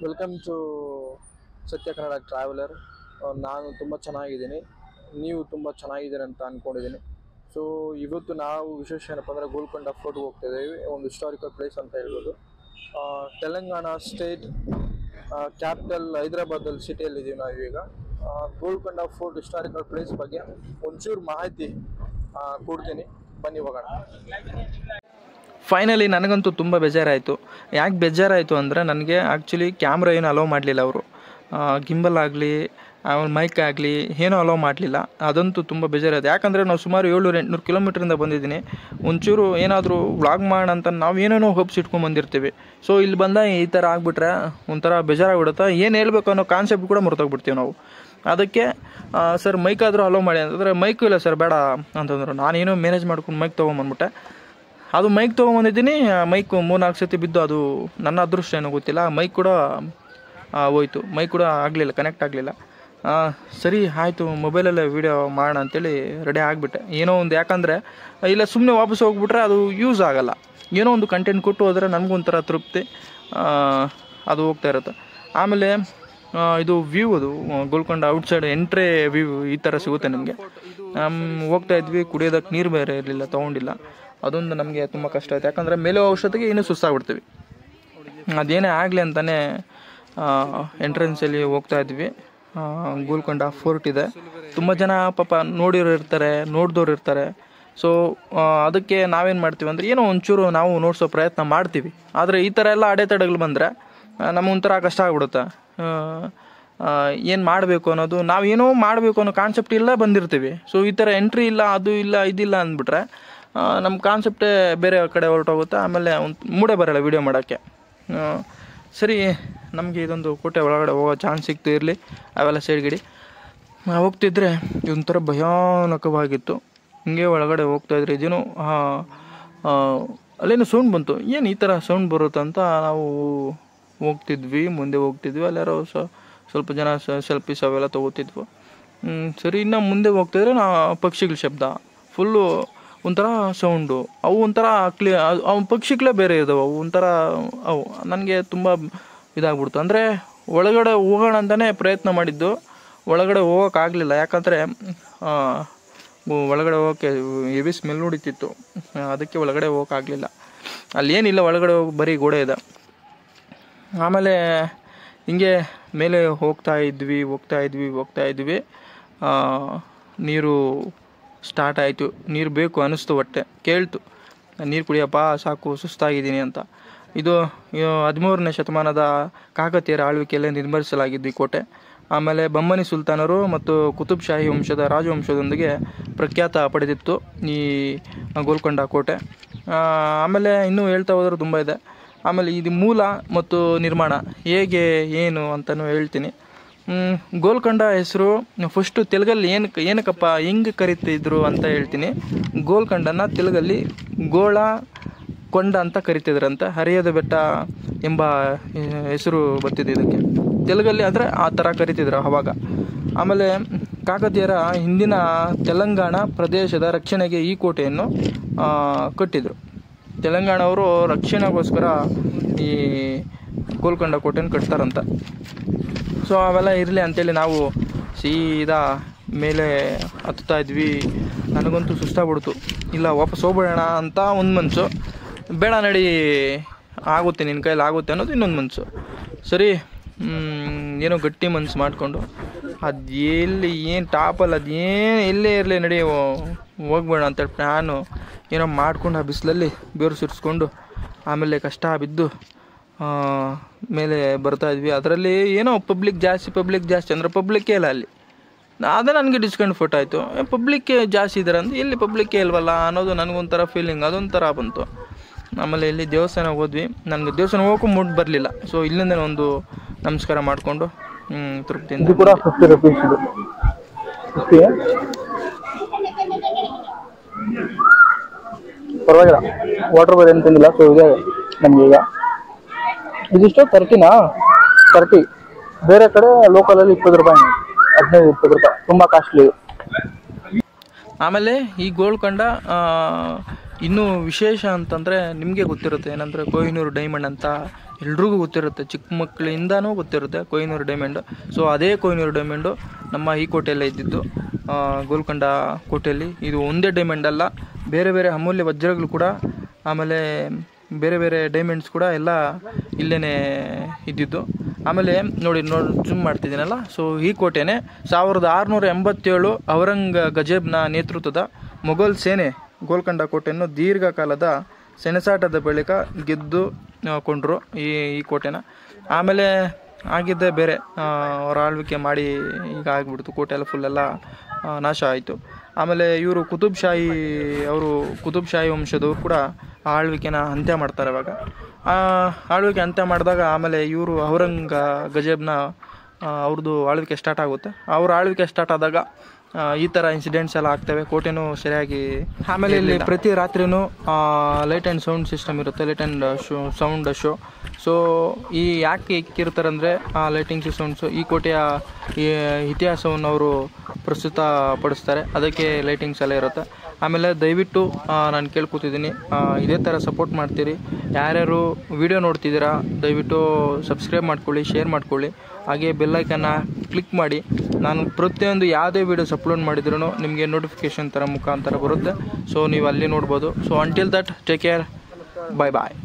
Welcome to ಸತ್ಯ Kannada traveller. ನಾನು ತುಂಬ ಚೆನ್ನಾಗಿದ್ದೀನಿ, ನೀವು ತುಂಬ ಚೆನ್ನಾಗಿದ್ದೀರಿ ಅಂತ ಅಂದ್ಕೊಂಡಿದ್ದೀನಿ. ಸೊ ಇವತ್ತು ನಾವು ವಿಶೇಷ ಏನಪ್ಪ ಅಂದರೆ ಗೋಲ್ಕೊಂಡ ಫೋರ್ಟ್ಗೆ ಹೋಗ್ತಾ ಇದ್ದೀವಿ. ಒಂದು ಹಿಸ್ಟಾರಿಕಲ್ ಪ್ಲೇಸ್ ಅಂತ ಹೇಳ್ಬೋದು. ತೆಲಂಗಾಣ ಸ್ಟೇಟ್ ಕ್ಯಾಪಿಟಲ್ ಹೈದರಾಬಾದಲ್ಲಿ ಸಿಟಿಯಲ್ಲಿದ್ದೀವಿ ನಾವು ಈಗ. ಗೋಲ್ಕೊಂಡ ಫೋರ್ಟ್ ಹಿಸ್ಟಾರಿಕಲ್ ಪ್ಲೇಸ್ ಬಗ್ಗೆ ಒಂಚೂರು ಮಾಹಿತಿ ಕೊಡ್ತೀನಿ, ಬನ್ನಿ ಹೋಗೋಣ. ಫೈನಲಿ ನನಗಂತೂ ತುಂಬ ಬೇಜಾರಾಯಿತು. ಯಾಕೆ ಬೇಜಾರಾಯಿತು ಅಂದರೆ ನನಗೆ ಆ್ಯಕ್ಚುಲಿ ಕ್ಯಾಮ್ರಾ ಏನು ಅಲೋ ಮಾಡಲಿಲ್ಲ ಅವರು. ಗಿಂಬಲ್ ಆಗಲಿ ಮೈಕ್ ಆಗಲಿ ಏನೂ ಅಲೋ ಮಾಡಲಿಲ್ಲ. ಅದಂತೂ ತುಂಬ ಬೇಜಾರಾಯಿತು. ಯಾಕಂದರೆ ನಾವು ಸುಮಾರು 700-800 ಕಿಲೋಮೀಟ್ರಿಂದ ಬಂದಿದ್ದೀನಿ. ಒಂಚೂರು ಏನಾದರೂ ವ್ಲಾಗ್ ಮಾಡೋಣ ಅಂತ ನಾವು ಏನೇನೋ ಹೋಪ್ಸ್ ಇಟ್ಕೊಂಡು ಬಂದಿರ್ತೀವಿ. ಸೊ ಇಲ್ಲಿ ಬಂದಾಗ ಈ ಥರ ಆಗಿಬಿಟ್ರೆ ಒಂಥರ ಬೇಜಾರಾಗ್ಬಿಡುತ್ತೆ. ಏನು ಹೇಳಬೇಕು ಅನ್ನೋ ಕಾನ್ಸೆಪ್ಟ್ ಕೂಡ ಮರ್ತೋಗ್ಬಿಡ್ತೀವಿ ನಾವು. ಅದಕ್ಕೆ ಸರ್ ಮೈಕ್ ಆದರೂ ಅಲೋ ಮಾಡಿ ಅಂತಂದರೆ ಮೈಕು ಇಲ್ಲ ಸರ್ ಬೇಡ ಅಂತಂದರು. ನಾನೇನೋ ಮ್ಯಾನೇಜ್ ಮಾಡ್ಕೊಂಡು ಮೈಕ್ ತೊಗೊಂಬಂದ್ಬಿಟ್ಟೆ. ಅದು ಮೈಕ್ ತೊಗೊಂಬಂದಿದ್ದೀನಿ. ಮೈಕು 3-4 ಸತಿ ಬಿದ್ದು, ಅದು ನನ್ನ ಅದೃಷ್ಟ ಏನೋ ಗೊತ್ತಿಲ್ಲ, ಮೈಕ್ ಕೂಡ ಹೋಯ್ತು. ಮೈಕ್ ಕೂಡ ಆಗಲಿಲ್ಲ, ಕನೆಕ್ಟ್ ಆಗಲಿಲ್ಲ. ಸರಿ ಆಯಿತು, ಮೊಬೈಲಲ್ಲೇ ವೀಡಿಯೋ ಮಾಡೋಣ ಅಂತೇಳಿ ರೆಡಿ ಆಗಿಬಿಟ್ಟೆ. ಏನೋ ಒಂದು, ಯಾಕಂದರೆ ಇಲ್ಲ ಸುಮ್ಮನೆ ವಾಪಸ್ ಹೋಗ್ಬಿಟ್ರೆ ಅದು ಯೂಸ್ ಆಗೋಲ್ಲ. ಏನೋ ಒಂದು ಕಂಟೆಂಟ್ ಕೊಟ್ಟು ಹೋದರೆ ನನಗೊಂಥರ ತೃಪ್ತಿ ಅದು ಹೋಗ್ತಾ ಇರುತ್ತೆ. ಆಮೇಲೆ ಇದು ವ್ಯೂ, ಅದು ಗೋಲ್ಕೊಂಡ ಔಟ್ಸೈಡ್ ಎಂಟ್ರಿ ವ್ಯೂ ಈ ಥರ ಸಿಗುತ್ತೆ ನಮಗೆ. ಹೋಗ್ತಾ ಇದ್ವಿ, ಕುಡಿಯೋದಕ್ಕೆ ನೀರು ಬೇರೆ ಇರಲಿಲ್ಲ, ತೊಗೊಂಡಿಲ್ಲ. ಅದೊಂದು ನಮಗೆ ತುಂಬ ಕಷ್ಟ ಆಯಿತು. ಯಾಕಂದರೆ ಮೇಲೆ ಔಷಧಿಗೆ ಇನ್ನೂ ಸುಸ್ತಾಗ್ಬಿಡ್ತೀವಿ. ಅದೇನೇ ಆಗಲಿ ಅಂತಲೇ ಎಂಟ್ರೆನ್ಸಲ್ಲಿ ಹೋಗ್ತಾ ಇದ್ವಿ. ಗೋಲ್ಕೊಂಡ ಫೋರ್ಟ್ ಇದೆ. ತುಂಬ ಜನ ಪಾಪ ನೋಡಿರೋರು ಇರ್ತಾರೆ, ನೋಡಿದವ್ರು ಇರ್ತಾರೆ. ಸೊ ಅದಕ್ಕೆ ನಾವೇನು ಮಾಡ್ತೀವಿ ಅಂದರೆ ಏನೋ ಒಂಚೂರು ನಾವು ನೋಡಿಸೋ ಪ್ರಯತ್ನ ಮಾಡ್ತೀವಿ. ಆದರೆ ಈ ಥರ ಎಲ್ಲ ಅಡೆತಡೆಗಳು ಬಂದರೆ ನಮಗೊಂಥರ ಕಷ್ಟ ಆಗ್ಬಿಡುತ್ತೆ. ಏನು ಮಾಡಬೇಕು ಅನ್ನೋದು, ನಾವೇನೋ ಮಾಡಬೇಕು ಅನ್ನೋ ಕಾನ್ಸೆಪ್ಟ್ ಇಲ್ಲ ಬಂದಿರ್ತೀವಿ. ಸೊ ಈ ಥರ ಎಂಟ್ರಿ ಇಲ್ಲ, ಅದು ಇಲ್ಲ, ಇದಿಲ್ಲ ಅಂದ್ಬಿಟ್ರೆ ನಮ್ಮ ಕಾನ್ಸೆಪ್ಟೇ ಬೇರೆ ಕಡೆ ಹೊರಟೋಗುತ್ತೆ. ಆಮೇಲೆ ಒಂದು ಮೂಡೇ ಬರೋಲ್ಲ ವೀಡಿಯೋ ಮಾಡೋಕ್ಕೆ. ಸರಿ, ನಮಗೆ ಇದೊಂದು ಕೋಟೆ ಒಳಗಡೆ ಹೋಗೋ ಚಾನ್ಸ್ ಸಿಕ್ತು. ಇರಲಿ, ಅವೆಲ್ಲ ಸೈಡ್ಗಿಡಿ. ಹೋಗ್ತಿದ್ರೆ ಇದೊಂಥರ ಭಯಾನಕವಾಗಿತ್ತು. ಹಿಂಗೆ ಒಳಗಡೆ ಹೋಗ್ತಾಯಿದ್ರೆ ಇದೇನೋ ಅಲ್ಲೇನೋ ಸೌಂಡ್ ಬಂತು. ಏನು ಈ ಥರ ಸೌಂಡ್ ಬರುತ್ತೆ ಅಂತ ನಾವು ಹೋಗ್ತಿದ್ವಿ, ಮುಂದೆ ಹೋಗ್ತಿದ್ವಿ. ಅಲ್ಲಾರೋ ಸ್ವಲ್ಪ ಜನ ಸೆಲ್ಫೀಸ್ ಅವೆಲ್ಲ ತೊಗೋತಿದ್ವು. ಸರಿ, ಇನ್ನು ಮುಂದೆ ಹೋಗ್ತಾಯಿದ್ರೆ ಪಕ್ಷಿಗಳ ಶಬ್ದ ಫುಲ್ಲು, ಒಂಥರ ಸೌಂಡು. ಅವು ಒಂಥರ ಅವು ಪಕ್ಷಿಗಳೇ ಬೇರೆ ಇದ್ದಾವೆ. ಅವು ಒಂಥರ ಅವು ನನಗೆ ತುಂಬ ಇದಾಗ್ಬಿಡ್ತು. ಅಂದರೆ ಒಳಗಡೆ ಹೋಗೋಣ ಅಂತಲೇ ಪ್ರಯತ್ನ ಮಾಡಿದ್ದು, ಒಳಗಡೆ ಹೋಗೋಕ್ಕಾಗಲಿಲ್ಲ. ಯಾಕಂದರೆ ಒಳಗಡೆ ಹೋಗೋಕ್ಕೆ ಹೆವಿ ಸ್ಮೆಲ್ ಹೊಡಿತಿತ್ತು. ಅದಕ್ಕೆ ಒಳಗಡೆ ಹೋಗೋಕ್ಕಾಗಲಿಲ್ಲ. ಅಲ್ಲೇನಿಲ್ಲ, ಒಳಗಡೆ ಹೋಗಿ ಬರೀ ಗೋಡೆ ಇದೆ. ಆಮೇಲೆ ಹಿಂಗೆ ಮೇಲೆ ಹೋಗ್ತಾ ಇದ್ವಿ. ನೀರು ಸ್ಟಾರ್ಟ್ ಆಯಿತು. ನೀರು ಬೇಕು ಅನ್ನಿಸ್ತು, ಹೊಟ್ಟೆ ಕೇಳ್ತು, ನೀರು ಕುಡಿಯಪ್ಪ ಸಾಕು, ಸುಸ್ತಾಗಿದ್ದೀನಿ ಅಂತ. ಇದು 13ನೇ ಶತಮಾನದ ಕಾಕತೀಯರ ಆಳ್ವಿಕೆಯಲ್ಲೇ ನಿರ್ಮಿಸಲಾಗಿದ್ದು ಈ ಕೋಟೆ. ಆಮೇಲೆ ಬಮ್ಮನಿ ಸುಲ್ತಾನರು ಮತ್ತು ಕುತುಬ್ ಶಾಹಿ ವಂಶದ ರಾಜವಂಶದೊಂದಿಗೆ ಪ್ರಖ್ಯಾತ ಪಡೆದಿತ್ತು ಈ ಗೋಲ್ಕೊಂಡ ಕೋಟೆ. ಆಮೇಲೆ ಇನ್ನೂ ಹೇಳ್ತಾ ಹೋದರೂ ತುಂಬ ಇದೆ. ಆಮೇಲೆ ಇದು ಮೂಲ ಮತ್ತು ನಿರ್ಮಾಣ ಹೇಗೆ ಏನು ಅಂತಲೂ ಹೇಳ್ತೀನಿ. ಗೋಲ್ಕೊಂಡ ಹೆಸರು ಫಸ್ಟು ತೆಲುಗಲ್ಲಿ ಏನಕ್ಕಪ್ಪ ಹೆಂಗೆ ಕರಿತಿದ್ರು ಅಂತ ಹೇಳ್ತೀನಿ. ಗೋಲ್ಕೊಂಡನ ತೆಲುಗಲ್ಲಿ ಗೋಳ ಕೊಂಡ ಅಂತ ಕರಿತಿದ್ರಂತೆ. ಹರಿಯದ ಬೆಟ್ಟ ಎಂಬ ಹೆಸರು ಬರ್ತಿದೆ ಇದಕ್ಕೆ ತೆಲುಗಲ್ಲಿ, ಅಂದರೆ ಆ ಥರ ಕರಿತಿದ್ರು ಅವಾಗ. ಆಮೇಲೆ ಕಾಕತೀಯರ ಹಿಂದಿನ ತೆಲಂಗಾಣ ಪ್ರದೇಶದ ರಕ್ಷಣೆಗೆ ಈ ಕೋಟೆಯನ್ನು ಕಟ್ಟಿದರು. ತೆಲಂಗಾಣವರು ರಕ್ಷಣೆಗೋಸ್ಕರ ಈ ಗೋಲ್ಕೊಂಡ ಕೋಟೆಯನ್ನು ಕಟ್ತಾರಂತ. ಸೊ ಅವೆಲ್ಲ ಇರಲಿ ಅಂತೇಳಿ ನಾವು ಸೀದಾ ಮೇಲೆ ಹತ್ತುತ್ತಾ ಇದ್ವಿ. ನನಗಂತೂ ಸುಸ್ತಾಗ್ಬಿಡ್ತು. ಇಲ್ಲ ವಾಪಸ್ ಹೋಗ್ಬಿಡೋಣ ಅಂತ ಒಂದು ಮನಸ್ಸು, ಬೇಡ ನಡಿ ಆಗುತ್ತೆ, ನಿನ್ನ ಕೈಯಲ್ಲಿ ಆಗುತ್ತೆ ಅನ್ನೋದು ಇನ್ನೊಂದು ಮನಸ್ಸು. ಸರಿ, ಏನೋ ಗಟ್ಟಿ ಮನಸ್ಸು ಮಾಡಿಕೊಂಡು ಅದು ಎಲ್ಲಿ ಏನು ಟಾಪಲ್ಲಿ ಅದು ಏನು ಎಲ್ಲೇ ಇರಲಿ ನಡಿ ಹೋಗ್ಬೇಡ ಅಂತೇಳಿ ಪ್ಲ್ಯಾನು ಏನೋ ಮಾಡ್ಕೊಂಡು ಆ ಬಿಸಿಲಲ್ಲಿ ಬೇರು ಸುರಿಸ್ಕೊಂಡು ಆಮೇಲೆ ಕಷ್ಟ ಬಿದ್ದು ಮೇಲೆ ಬರ್ತಾಯಿದ್ವಿ. ಅದರಲ್ಲಿ ಏನೋ ಪಬ್ಲಿಕ್ ಜಾಸ್ತಿ ಅಂದರೆ ಪಬ್ಲಿಕ್ಕೇ ಇಲ್ಲ ಅಲ್ಲಿ. ಅದೇ ನನಗೆ ಡಿಸ್ಕಂಫರ್ಟ್ ಆಯಿತು. ಪಬ್ಲಿಕ್ಕೇ ಜಾಸ್ತಿ ಇದ್ದಾರೆ ಅಂದರೆ ಎಲ್ಲಿ ಪಬ್ಲಿಕ್ಕೇ ಇಲ್ವಲ್ಲ ಅನ್ನೋದು ನನಗೊಂಥರ ಫೀಲಿಂಗ್, ಅದೊಂಥರ ಬಂತು. ಆಮೇಲೆ ಇಲ್ಲಿ ದೇವಸ್ಥಾನಕ್ಕೆ ಹೋದ್ವಿ. ನನಗೆ ದೇವಸ್ಥಾನ ಹೋಗೋಕ್ಕೂ ಮೂಡ್ ಬರಲಿಲ್ಲ. ಸೊ ಇಲ್ಲಿಂದ ಒಂದು ನಮಸ್ಕಾರ ಮಾಡಿಕೊಂಡು ತೃಪ್ತಿಯಿಂದ ಕೂಡ 50 ರೂಪೀಸ್ ಇದು 50 ಪರವಾಗಿಲ್ಲ. ವಾಟರ್ ಬಾರ್ ಏನು ತಿಂದಿಲ್ಲ. ಸೊ ಇದೆ ನಮಗೆ ಈಗ ಇದಿಷ್ಟು 30 ಬೇರೆ ಕಡೆ ಲೋಕಲಲ್ಲಿ 20 ರೂಪಾಯಿ, 15-20 ರೂಪಾಯಿ, ತುಂಬ ಕಾಸ್ಟ್ಲಿ. ಆಮೇಲೆ ಈ ಗೋಲ್ಕೊಂಡ ಇನ್ನೂ ವಿಶೇಷ ಅಂತಂದರೆ ನಿಮಗೆ ಗೊತ್ತಿರುತ್ತೆ ಏನಂದರೆ ಕೊಹಿನೂರು ಡೈಮಂಡ್ ಅಂತ ಎಲ್ರಿಗೂ ಗೊತ್ತಿರುತ್ತೆ, ಚಿಕ್ಕ ಮಕ್ಕಳಿಂದನೂ ಗೊತ್ತಿರುತ್ತೆ ಕೊಹಿನೂರು ಡೈಮಂಡು. ಸೊ ಅದೇ ಕೊಹಿನೂರು ಡೈಮಂಡು ನಮ್ಮ ಈ ಕೋಟೆಯಲ್ಲೇ ಇದ್ದಿದ್ದು, ಗೋಲ್ಕೊಂಡ ಕೋಟೆಯಲ್ಲಿ. ಇದು ಒಂದೇ ಡೈಮಂಡ್ ಅಲ್ಲ, ಬೇರೆ ಬೇರೆ ಅಮೂಲ್ಯ ವಜ್ರಗಳು ಕೂಡ ಆಮೇಲೆ ಬೇರೆ ಬೇರೆ ಡೈಮಂಡ್ಸ್ ಕೂಡ ಎಲ್ಲ ಇಲ್ಲೇ ಇದ್ದಿದ್ದು. ಆಮೇಲೆ ನೋಡಿ ಜೂಮ್ ಮಾಡ್ತಿದ್ದೀನಲ್ಲ, ಸೊ ಈ ಕೋಟೆನೇ 1687 ಔರಂಗಜೇಬ್ನ ನೇತೃತ್ವದ ಮೊಘಲ್ ಸೇನೆ ಗೋಲ್ಕೊಂಡ ಕೋಟೆಯನ್ನು ದೀರ್ಘಕಾಲದ ಸೆಣಸಾಟದ ಬಳಿಕ ಗೆದ್ದು ಕೊಂಡ್ರು ಈ ಕೋಟೆನ. ಆಮೇಲೆ ಆಗಿದ್ದೇ ಬೇರೆ, ಅವರ ಆಳ್ವಿಕೆ ಮಾಡಿ ಈಗ ಆಗಿಬಿಡ್ತು, ಕೋಟೆ ಎಲ್ಲ ಫುಲ್ಲೆಲ್ಲ ನಾಶ ಆಯಿತು. ಆಮೇಲೆ ಇವರು ಕುತುಬ್ ಶಾಹಿ ವಂಶದವ್ರು ಕೂಡ ಆಳ್ವಿಕೆನ ಅಂತ್ಯ ಮಾಡ್ತಾರೆ. ಇವಾಗ ಆಳ್ವಿಕೆ ಅಂತ್ಯ ಮಾಡಿದಾಗ ಆಮೇಲೆ ಇವರು ಔರಂಗಜೇಬ್ನ ಅವ್ರದ್ದು ಆಳ್ವಿಕೆ ಸ್ಟಾರ್ಟ್ ಆಗುತ್ತೆ. ಅವ್ರ ಆಳ್ವಿಕೆ ಸ್ಟಾರ್ಟ್ ಆದಾಗ ಈ ಥರ ಇನ್ಸಿಡೆಂಟ್ಸ್ ಎಲ್ಲ ಆಗ್ತವೆ, ಕೋಟೆನೂ ಸರಿಯಾಗಿ. ಆಮೇಲೆ ಇಲ್ಲಿ ಪ್ರತಿ ರಾತ್ರಿನೂ ಲೈಟ್ ಆ್ಯಂಡ್ ಸೌಂಡ್ ಸಿಸ್ಟಮ್ ಇರುತ್ತೆ, light and sound show. So ಈ ಯಾಕೆ ಇಕ್ಕಿರ್ತಾರೆ ಅಂದರೆ ಆ ಲೈಟಿಂಗ್ಸ್ ಸೌಂಡ್ಸು ಈ ಕೋಟೆಯ ಇತಿಹಾಸವನ್ನು ಅವರು ಪ್ರಸ್ತುತಪಡಿಸ್ತಾರೆ, ಅದಕ್ಕೆ ಲೈಟಿಂಗ್ಸ್ ಎಲ್ಲ ಇರುತ್ತೆ. ಆಮೇಲೆ ದಯವಿಟ್ಟು ನಾನು ಕೇಳ್ಕೊತಿದ್ದೀನಿ, ಇದೇ ಥರ ಸಪೋರ್ಟ್ ಮಾಡ್ತೀರಿ. ಯಾರ್ಯಾರು ವಿಡಿಯೋ ನೋಡ್ತಿದ್ದೀರಾ ದಯವಿಟ್ಟು ಸಬ್ಸ್ಕ್ರೈಬ್ ಮಾಡ್ಕೊಳ್ಳಿ, ಶೇರ್ ಮಾಡ್ಕೊಳ್ಳಿ, ಹಾಗೆ ಬೆಲ್ಲೈಕನ್ನ ಕ್ಲಿಕ್ ಮಾಡಿ. ನಾನು ಪ್ರತಿಯೊಂದು ಯಾವುದೇ ವೀಡಿಯೋಸ್ ಅಪ್ಲೋಡ್ ಮಾಡಿದ್ರೂ ನಿಮಗೆ ನೋಟಿಫಿಕೇಷನ್ ಥರ ಮುಖಾಂತರ ಬರುತ್ತೆ. ಸೊ ನೀವು ಅಲ್ಲಿ ನೋಡ್ಬೋದು. So until that take care, bye bye.